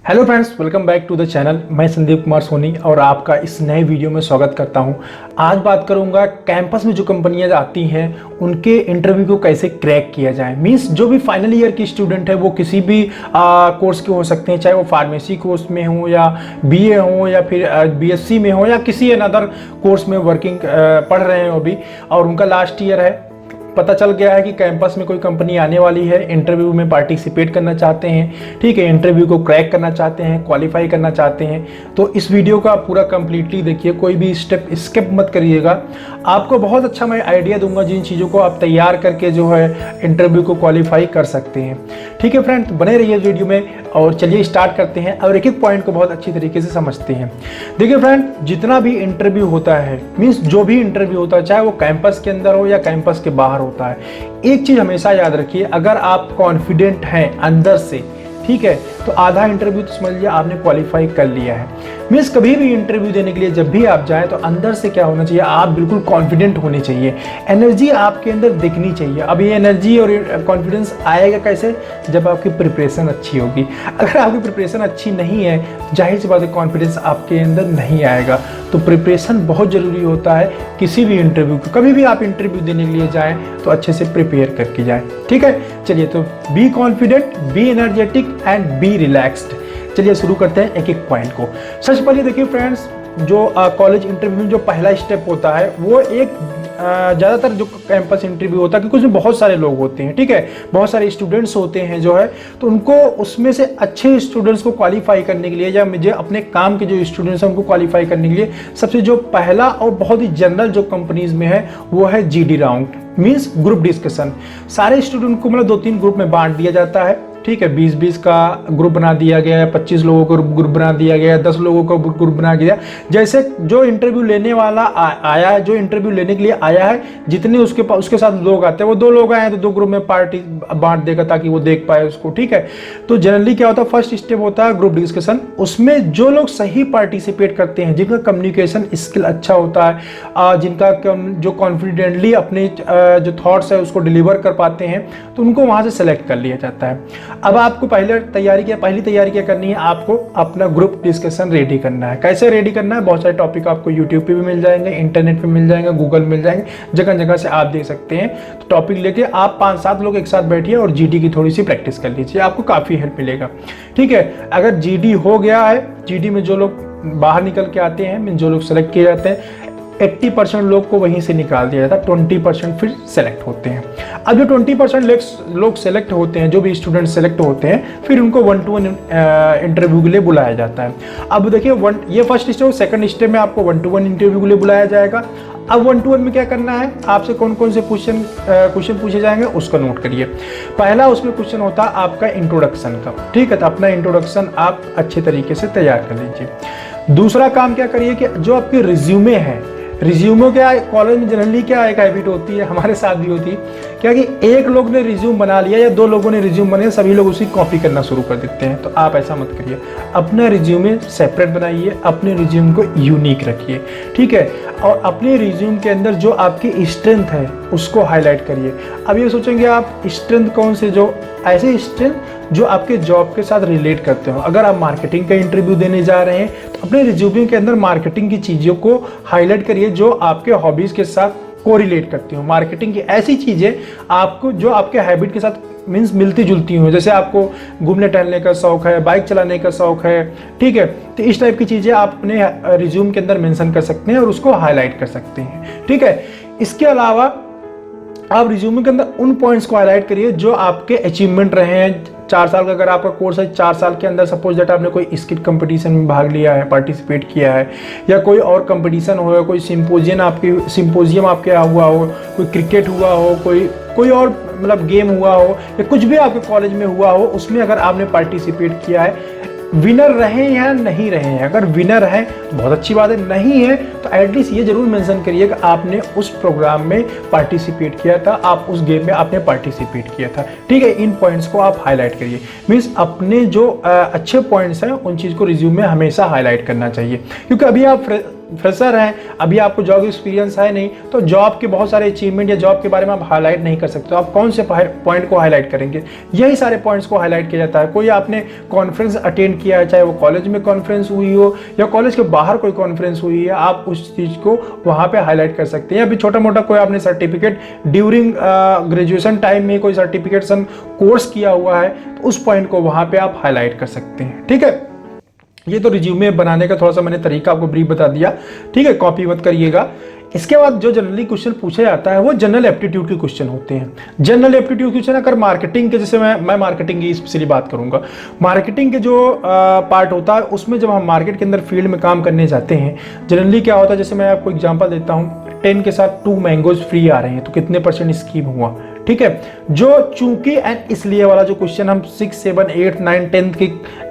Hello friends, welcome back to the channel. मैं संदीप कुमार सोनी और आपका इस नए वीडियो में स्वागत करता हूं। आज बात करूंगा कैंपस में जो कंपनियां आती हैं उनके इंटरव्यू को कैसे क्रैक किया जाए। मींस जो भी फाइनल ईयर की स्टूडेंट है वो किसी भी कोर्स के हो सकते हैं, चाहे वो फार्मेसी कोर्स में हो या बीए हो या फिर बीएससी में हो या किसी अनदर कोर्स में वर्किंग पढ़ रहे हैं अभी और उनका लास्ट ईयर है। पता चल गया है कि कैंपस में कोई कंपनी आने वाली है, इंटरव्यू में पार्टिसिपेट करना चाहते हैं, ठीक है, इंटरव्यू को क्रैक करना चाहते हैं, क्वालिफाई करना चाहते हैं। तो इस वीडियो का पूरा कंप्लीटली देखिए, कोई भी स्टेप स्किप मत करिएगा। आपको बहुत अच्छा मैं आइडिया दूंगा जिन चीज़ों को आप तैयार करके जो है इंटरव्यू को क्वालिफाई कर सकते हैं। ठीक है फ्रेंड, तो बने रहिए वीडियो में और चलिए स्टार्ट करते हैं और एक एक पॉइंट को बहुत अच्छी तरीके से समझते हैं। देखिए फ्रेंड, जितना भी इंटरव्यू होता है, मीन्स जो भी इंटरव्यू होता है, चाहे वो कैंपस के अंदर हो या कैंपस के बाहर होता है, एक चीज हमेशा याद रखिए, अगर आप कॉन्फिडेंट हैं अंदर से, ठीक है, तो आधा इंटरव्यू तो समझ लिया आपने क्वालिफाई कर लिया है। मीन्स कभी भी इंटरव्यू देने के लिए जब भी आप जाएं तो अंदर से क्या होना चाहिए, आप बिल्कुल कॉन्फिडेंट होने चाहिए, एनर्जी आपके अंदर दिखनी चाहिए। अब ये एनर्जी और कॉन्फिडेंस आएगा कैसे? जब आपकी प्रिपरेशन अच्छी होगी। अगर आपकी प्रिपरेशन अच्छी नहीं है, जाहिर सी बात है कॉन्फिडेंस आपके अंदर नहीं आएगा। तो प्रिपरेशन बहुत ज़रूरी होता है किसी भी इंटरव्यू को। कभी भी आप इंटरव्यू देने के लिए जाएँ तो अच्छे से प्रिपेयर करके जाएँ, ठीक है। चलिए, तो be confident, be energetic and B relaxed. चलिए शुरू करते हैं एक एक पॉइंट को। सबसे पहले देखिए फ्रेंड्स, जो कॉलेज इंटरव्यू में जो पहला स्टेप होता है वो एक ज़्यादातर जो कैंपस इंटरव्यू होता है, क्योंकि उसमें बहुत सारे लोग होते हैं, ठीक है, बहुत सारे स्टूडेंट्स होते हैं जो है, तो उनको उसमें से अच्छे स्टूडेंट्स को क्वालिफाई करने के लिए या मुझे अपने काम के जो स्टूडेंट्स हैं उनको क्वालिफाई करने के लिए सबसे जो पहला और बहुत ही जनरल जो कंपनीज में है वो है GD round, means group discussion. सारे स्टूडेंट को मतलब 2-3 ग्रुप में बांट दिया जाता है, ठीक है। 20-20 का ग्रुप बना दिया गया है, 25 लोगों को ग्रुप बना दिया गया है, 10 लोगों को ग्रुप बना दिया। जैसे जो इंटरव्यू लेने वाला आया है, जो इंटरव्यू लेने के लिए आया है, जितने उसके साथ लोग आते हैं, वो 2 लोग आए हैं तो 2 ग्रुप में पार्टी बांट देगा ताकि वो देख पाए उसको, ठीक है। तो जनरली क्या होता है, फर्स्ट स्टेप होता है ग्रुप डिस्कशन। उसमें जो लोग सही पार्टिसिपेट करते हैं, जिनका कम्युनिकेशन स्किल अच्छा होता है, जिनका जो कॉन्फिडेंटली अपने जो थॉट्स है उसको डिलीवर कर पाते हैं, तो उनको वहाँ से सेलेक्ट कर लिया जाता है। अब आपको पहली तैयारी क्या करनी है, आपको अपना ग्रुप डिस्कशन रेडी करना है। कैसे रेडी करना है? बहुत सारे टॉपिक आपको यूट्यूब पे भी मिल जाएंगे, इंटरनेट पे मिल जाएंगे, गूगल मिल जाएंगे, जगह जगह से आप देख सकते हैं। तो टॉपिक लेके आप 5-7 लोग एक साथ बैठिए और जीडी की थोड़ी सी प्रैक्टिस कर लीजिए, आपको काफ़ी हेल्प मिलेगा, ठीक है। अगर जीडी हो गया है, जीडी में जो लोग बाहर निकल के आते हैं, जो लोग सेलेक्ट किए जाते हैं, 80% लोग को वहीं से निकाल दिया जाता है, 20% फिर सेलेक्ट होते हैं। अब जो 20% लोग सेलेक्ट होते हैं, जो भी स्टूडेंट सेलेक्ट होते हैं, फिर उनको 1-to-1 इंटरव्यू के लिए बुलाया जाता है। अब देखिए, ये फर्स्ट स्टेप। सेकंड स्टेप में आपको 1-to-1 इंटरव्यू के लिए बुलाया जाएगा। अब 1-to-1 में क्या करना है, आपसे कौन कौन से क्वेश्चन पूछे जाएंगे उसका नोट करिए। पहला उसमें क्वेश्चन होता है आपका इंट्रोडक्शन का, ठीक है, तो अपना इंट्रोडक्शन आप अच्छे तरीके से तैयार कर लीजिए। दूसरा काम क्या करिए कि जो आपके रिज्यूमे है, रिज्यूमो क्या है, कॉलेज में जनरली क्या एक हैबिट होती है, हमारे साथ भी होती है क्या, कि एक लोग ने रिज्यूम बना लिया या 2 लोगों ने रिज्यूम बनाया, सभी लोग उसी कॉपी करना शुरू कर देते हैं। तो आप ऐसा मत करिए, अपना रिज्यूमे सेपरेट बनाइए, अपने रिज्यूम को यूनिक रखिए, ठीक है, और अपने रिज्यूम के अंदर जो आपकी स्ट्रेंथ है उसको हाईलाइट करिए। अब ये सोचेंगे आप स्ट्रेंथ कौन से, जो ऐसे स्ट्रेंथ जो आपके जॉब के साथ रिलेट करते हो। अगर आप मार्केटिंग का इंटरव्यू देने जा रहे हैं तो अपने रिज्यूमे के अंदर मार्केटिंग की चीज़ों को हाईलाइट करिए जो आपके हॉबीज़ के साथ कोरिलेट करती हो। मार्केटिंग की ऐसी चीज़ें आपको जो आपके हैबिट के साथ मीन्स मिलती जुलती हो, जैसे आपको घूमने टहलने का शौक है, बाइक चलाने का शौक है, ठीक है, तो इस टाइप की चीज़ें आप अपने रिज्यूम के अंदर मेंशन कर सकते हैं और उसको हाईलाइट कर सकते हैं, ठीक है। इसके अलावा आप रिज्यूमे के अंदर उन पॉइंट्स को हाईलाइट करिए जो आपके अचीवमेंट रहे हैं। 4 साल का अगर आपका कोर्स है, 4 साल के अंदर सपोज दैट आपने कोई स्किट कंपटीशन में भाग लिया है, पार्टिसिपेट किया है, या कोई और कंपटीशन हो, कोई सिंपोजियम आपके यहाँ हुआ हो, कोई क्रिकेट हुआ हो, कोई और मतलब गेम हुआ हो, या कुछ भी आपके कॉलेज में हुआ हो, उसमें अगर आपने पार्टिसिपेट किया है, विनर रहे या नहीं रहे हैं, अगर विनर है तो बहुत अच्छी बात है, नहीं है तो एटलीस्ट ये जरूर मेंशन करिए कि आपने उस प्रोग्राम में पार्टिसिपेट किया था, आप उस गेम में आपने पार्टिसिपेट किया था, ठीक है। इन पॉइंट्स को आप हाईलाइट करिए। मीन्स अपने जो अच्छे पॉइंट्स हैं उन चीज़ को रिज्यूम में हमेशा हाईलाइट करना चाहिए, क्योंकि अभी आप फ्रेशर हैं, अभी आपको जॉब एक्सपीरियंस है नहीं, तो जॉब के बहुत सारे अचीवमेंट या जॉब के बारे में आप हाईलाइट नहीं कर सकते। तो आप कौन से पॉइंट को हाईलाइट करेंगे? यही सारे पॉइंट्स को हाईलाइट किया जाता है। कोई आपने कॉन्फ्रेंस अटेंड किया है, चाहे वो कॉलेज में कॉन्फ्रेंस हुई हो या कॉलेज के बाहर कोई कॉन्फ्रेंस हुई है, आप उस चीज़ को वहाँ पे हाईलाइट कर सकते हैं। अभी छोटा मोटा कोई आपने सर्टिफिकेट ड्यूरिंग ग्रेजुएशन टाइम में कोई सर्टिफिकेशन कोर्स किया हुआ है, तो उस पॉइंट को वहाँ पे आप हाईलाइट कर सकते हैं। ठीक है, ये तो रिज्यूमे बनाने का थोड़ा सा मैंने तरीका आपको ब्रीफ बता दिया। ठीक है, कॉपी मत करिएगा। इसके बाद जो जनरली क्वेश्चन पूछा जाता है वो जनरल एप्टीट्यूड के क्वेश्चन होते हैं। जनरल एप्टीट्यूड क्वेश्चन अगर मार्केटिंग के, जैसे मैं मार्केटिंग की स्पेशली बात करूंगा, मार्केटिंग के जो पार्ट होता है उसमें जब हम मार्केट के अंदर फील्ड में काम करने जाते हैं, जनरली क्या होता है, जैसे मैं आपको एग्जांपल देता हूँ, 10 के साथ 2 मैंगोज फ्री आ रहे हैं तो कितने % स्कीम हुआ। ठीक है, जो चूंकि एंड इसलिए वाला जो क्वेश्चन हम 6, 7, 8, 9, 10 की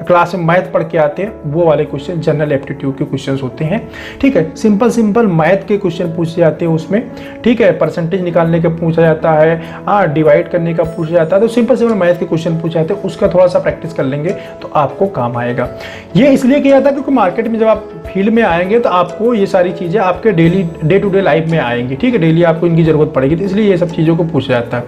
क्लास में मैथ पढ़ के आते हैं, वो वाले क्वेश्चन जनरल एप्टीट्यूड के क्वेश्चंस होते हैं। ठीक है, सिंपल मैथ के क्वेश्चन पूछे जाते हैं उसमें। ठीक है, परसेंटेज निकालने का पूछा जाता है, हाँ डिवाइड करने का पूछा जाता है, तो सिंपल मैथ के क्वेश्चन पूछे जाते हैं। उसका थोड़ा सा प्रैक्टिस कर लेंगे तो आपको काम आएगा। ये इसलिए किया जाता है क्योंकि मार्केट में जब आप फील्ड में आएंगे तो आपको ये सारी चीज़ें आपके डे टू डे लाइफ में आएंगी। ठीक है, डेली आपको इनकी जरूरत पड़ेगी, तो इसलिए ये सब चीज़ों को पूछा जाता है।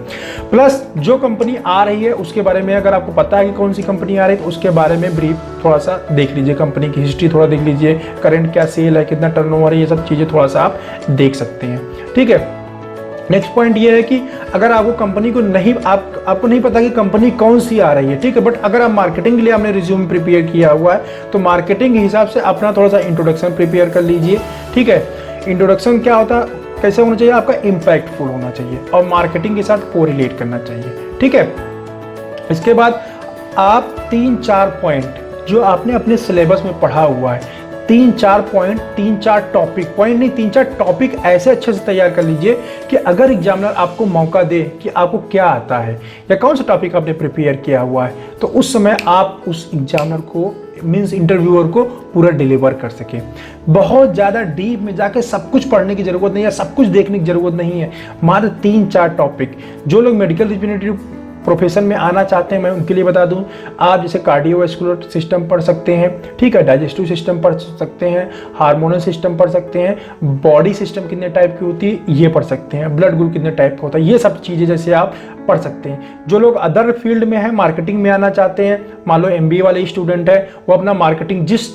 प्लस जो कंपनी आ रही है उसके बारे में अगर आपको पता है कि कौन सी कंपनी आ रही है तो उसके बारे में ब्रीफ थोड़ा सा देख लीजिए, कंपनी की हिस्ट्री थोड़ा देख लीजिए, करंट क्या सेल है, कितना टर्नओवर है, ये सब चीज़ें थोड़ा सा आप देख सकते हैं। ठीक है, नेक्स्ट पॉइंट ये है कि अगर आपको कंपनी को नहीं आपको नहीं पता कि कंपनी कौन सी आ रही है, ठीक है, बट अगर आप मार्केटिंग के लिए आपने रिज्यूम प्रिपेयर किया हुआ है तो मार्केटिंग के हिसाब से अपना थोड़ा सा इंट्रोडक्शन प्रिपेयर कर लीजिए। ठीक है, इंट्रोडक्शन क्या होता है, कैसे होना चाहिए, आपका इम्पैक्टफुल होना चाहिए और मार्केटिंग के साथ कोरिलेट करना चाहिए। ठीक है, इसके बाद आप 3-4 पॉइंट जो आपने अपने सिलेबस में पढ़ा हुआ है, 3-4 पॉइंट, 3-4 टॉपिक, पॉइंट नहीं 3-4 टॉपिक ऐसे अच्छे से तैयार कर लीजिए कि अगर एग्जामिनर आपको मौका दे कि आपको क्या आता है या कौन सा टॉपिक आपने प्रिपेयर किया हुआ है, तो उस समय आप उस एग्जामिनर को मीन्स इंटरव्यूअर को पूरा डिलीवर कर सके। बहुत ज़्यादा डीप में जाके सब कुछ पढ़ने की जरूरत नहीं है, सब कुछ देखने की जरूरत नहीं है। मात्र 3-4 टॉपिक, जो लोग मेडिकल रिप्रेजेंटेटिव प्रोफेशन में आना चाहते हैं मैं उनके लिए बता दूं, आप जैसे कार्डियोवैस्कुलर सिस्टम पढ़ सकते हैं। ठीक है, डाइजेस्टिव सिस्टम पढ़ सकते हैं, हार्मोनल सिस्टम पढ़ सकते हैं, बॉडी सिस्टम कितने टाइप की होती है ये पढ़ सकते हैं, ब्लड ग्रुप कितने टाइप का होता है, ये सब चीज़ें जैसे आप पढ़ सकते हैं। जो लोग अदर फील्ड में है, मार्केटिंग में आना चाहते हैं, मान लो MBA वाले स्टूडेंट है, वो अपना मार्केटिंग जिस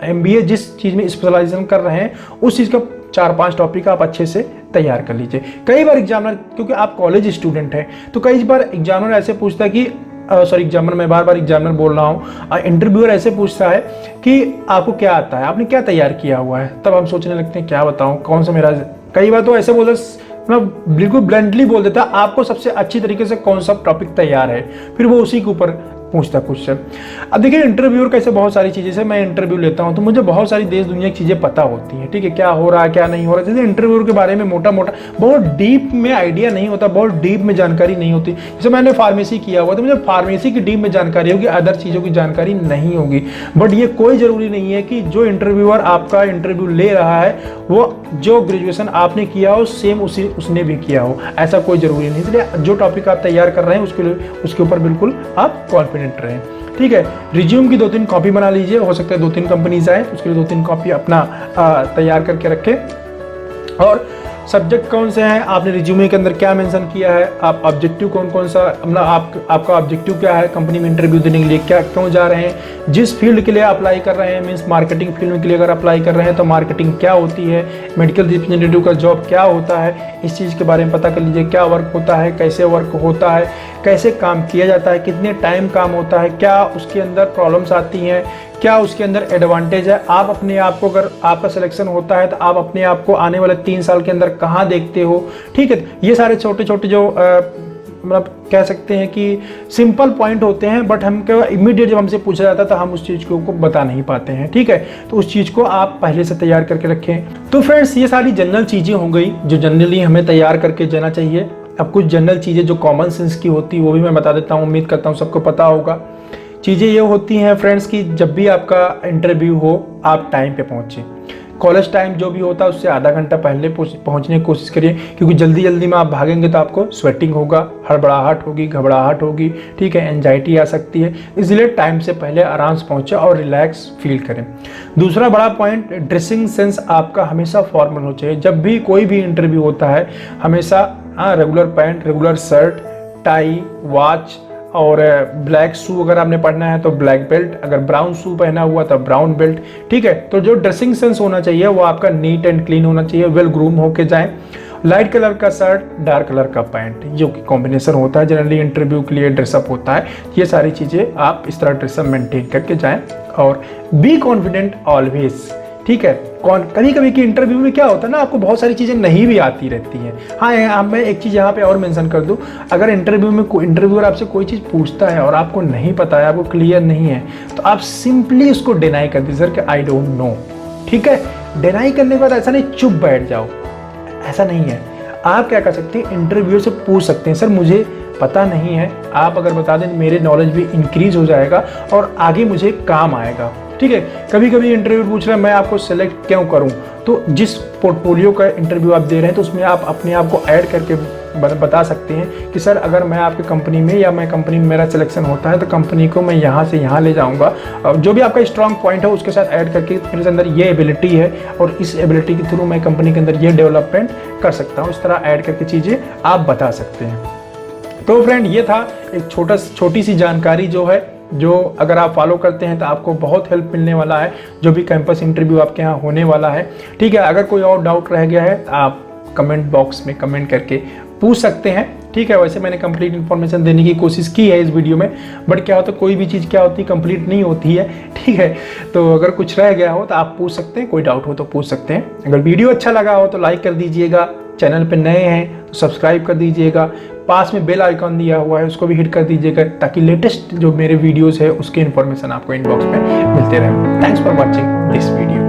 MBA जिस चीज़ में स्पेशलाइजेशन कर रहे हैं उस चीज़ का 4-5 टॉपिक आप अच्छे से तैयार कर लीजिए। कई बार एग्जामिनर, क्योंकि आप कॉलेज स्टूडेंट हैं, तो कई बार एग्जामिनर ऐसे पूछता है कि एग्जामिनर, मैं बार एग्जामिनर बोल रहा हूँ, इंटरव्यूअर ऐसे पूछता है कि आपको क्या आता है, आपने क्या तैयार किया हुआ है, तब हम सोचने लगते हैं क्या बताऊँ, कौन सा मेरा, कई बार तो ऐसे बोलते मतलब बिल्कुल ब्लंटली बोल देता है आपको सबसे अच्छी तरीके से कौन सा टॉपिक तैयार है, फिर वो उसी के ऊपर पूछता क्वेश्चन। अब देखिए इंटरव्यूअर कैसे बहुत सारी चीज़ें से मैं इंटरव्यू लेता हूँ तो मुझे बहुत सारी देश दुनिया की चीज़ें पता होती हैं। ठीक है, क्या हो रहा है क्या नहीं हो रहा है, जैसे इंटरव्यूअर के बारे में मोटा मोटा बहुत डीप में आइडिया नहीं होता, बहुत डीप में जानकारी नहीं होती। जैसे मैंने फार्मेसी किया हुआ तो मुझे फार्मेसी की डीप में जानकारी होगी, अदर चीज़ों की जानकारी नहीं होगी। बट ये कोई ज़रूरी नहीं है कि जो इंटरव्यूअर आपका इंटरव्यू ले रहा है वो जो ग्रेजुएशन आपने किया हो सेम उसने भी किया हो, ऐसा कोई ज़रूरी नहीं। इसलिए जो टॉपिक आप तैयार कर रहे हैं उसके ऊपर बिल्कुल आप कॉन्फिडेंट रहें। ठीक है, रिज्यूम की 2-3 कॉपी बना लीजिए, हो सकता है 2-3 कंपनीज आए, उसके लिए 2-3 कॉपी अपना तैयार करके रखें। और सब्जेक्ट कौन से हैं, आपने रिज्यूमे के अंदर क्या मेंशन किया है, आप ऑब्जेक्टिव कौन सा, मतलब आपका ऑब्जेक्टिव क्या है कंपनी में इंटरव्यू देने के लिए, क्या क्यों जा रहे हैं, जिस फील्ड के लिए अप्लाई कर रहे हैं, मीन्स मार्केटिंग फील्ड के लिए अगर अप्लाई कर रहे हैं तो मार्केटिंग क्या होती है, मेडिकल रिप्रेजेंटेटिव का जॉब क्या होता है, इस चीज़ के बारे में पता कर लीजिए। क्या वर्क होता है, कैसे वर्क होता है, कैसे काम किया जाता है, कितने टाइम काम होता है, क्या उसके अंदर प्रॉब्लम्स आती हैं, क्या उसके अंदर एडवांटेज है। आप अपने आप को, अगर आपका सिलेक्शन होता है तो आप अपने आप को आने वाले 3 साल के अंदर कहाँ देखते हो। ठीक है, ये सारे छोटे छोटे जो मतलब कह सकते हैं कि सिंपल पॉइंट होते हैं, बट हम क्या इमीडिएट जब हमसे पूछा जाता है तो हम उस चीज़ को बता नहीं पाते हैं। ठीक है, तो उस चीज़ को आप पहले से तैयार करके रखें। तो फ्रेंड्स, ये सारी जनरल चीज़ें हो गई जो जनरली हमें तैयार करके जाना चाहिए। अब कुछ जनरल चीज़ें जो कॉमन सेंस की होती है वो भी मैं बता देता हूँ, उम्मीद करता हूँ सबको पता होगा। चीज़ें ये होती हैं फ्रेंड्स कि जब भी आपका इंटरव्यू हो आप टाइम पे पहुँचें। कॉलेज टाइम जो भी होता है उससे आधा घंटा पहले पहुंचने की कोशिश करिए, क्योंकि जल्दी जल्दी में आप भागेंगे तो आपको स्वेटिंग होगा, हड़बड़ाहट होगी, घबराहट होगी, ठीक है, एंजाइटी आ सकती है। इसलिए टाइम से पहले आराम से पहुंचे और रिलैक्स फील करें। दूसरा बड़ा पॉइंट, ड्रेसिंग सेंस आपका हमेशा फॉर्मल होना चाहिए। जब भी कोई भी इंटरव्यू होता है हमेशा regular pant, regular shirt, tie, watch और ब्लैक शू अगर आपने पहनना है तो ब्लैक बेल्ट, अगर ब्राउन शू पहना हुआ तो ब्राउन बेल्ट, ठीक है। तो जो ड्रेसिंग सेंस होना चाहिए वो आपका नीट एंड क्लीन होना चाहिए, वेल ग्रूम होके जाएं। लाइट कलर का शर्ट, डार्क कलर का पैंट, जो कि कॉम्बिनेशन होता है जनरली इंटरव्यू के लिए ड्रेसअप होता है। ये सारी चीज़ें आप इस तरह ड्रेसअप मेंटेन करके जाएं और बी कॉन्फिडेंट ऑलवेज, ठीक है। कभी कभी की इंटरव्यू में क्या होता है ना, आपको बहुत सारी चीज़ें नहीं भी आती रहती हैं। हाँ, मैं एक चीज़ यहाँ पे और मेंशन कर दूँ, अगर इंटरव्यू में इंटरव्यूअर आपसे कोई चीज़ पूछता है और आपको नहीं पता है, आपको क्लियर नहीं है, तो आप सिंपली उसको डिनाई कर दीजिए, सर कि आई डोंट नो, ठीक है। डिनाई करने के बाद ऐसा नहीं चुप बैठ जाओ, ऐसा नहीं है। आप क्या कर सकते हैं, इंटरव्यू से पूछ सकते हैं, सर मुझे पता नहीं है, आप अगर बता दें मेरे नॉलेज भी इंक्रीज हो जाएगा और आगे मुझे काम आएगा, ठीक है। कभी कभी इंटरव्यू पूछ रहे हैं मैं आपको सेलेक्ट क्यों करूं, तो जिस पोर्टफोलियो का इंटरव्यू आप दे रहे हैं तो उसमें आप अपने आप को ऐड करके बता सकते हैं कि सर अगर मैं आपकी कंपनी में या मैं कंपनी में मेरा सिलेक्शन होता है तो कंपनी को मैं यहाँ से यहाँ ले जाऊँगा। जो भी आपका स्ट्रॉन्ग पॉइंट है उसके साथ ऐड करके मेरे अंदर ये एबिलिटी है और इस एबिलिटी के थ्रू मैं कंपनी के अंदर ये डेवलपमेंट कर सकता हूँ। इस तरह ऐड करके चीज़ें आप बता सकते हैं। तो फ्रेंड, ये था एक छोटी सी जानकारी जो अगर आप फॉलो करते हैं तो आपको बहुत हेल्प मिलने वाला है, जो भी कैंपस इंटरव्यू आपके यहाँ होने वाला है, ठीक है। अगर कोई और डाउट रह गया है तो आप कमेंट बॉक्स में कमेंट करके पूछ सकते हैं, ठीक है। वैसे मैंने कंप्लीट इन्फॉर्मेशन देने की कोशिश की है इस वीडियो में, बट क्या होता है कोई भी चीज़ क्या होती है कंप्लीट नहीं होती है, ठीक है। तो अगर कुछ रह गया हो तो आप पूछ सकते हैं, कोई डाउट हो तो पूछ सकते हैं। अगर वीडियो अच्छा लगा हो तो लाइक कर दीजिएगा, चैनल पे नए हैं तो सब्सक्राइब कर दीजिएगा, पास में बेल आइकॉन दिया हुआ है उसको भी हिट कर दीजिएगा, ताकि लेटेस्ट जो मेरे वीडियोस है उसके इन्फॉर्मेशन आपको इनबॉक्स में मिलते रहे। Thanks for watching this video.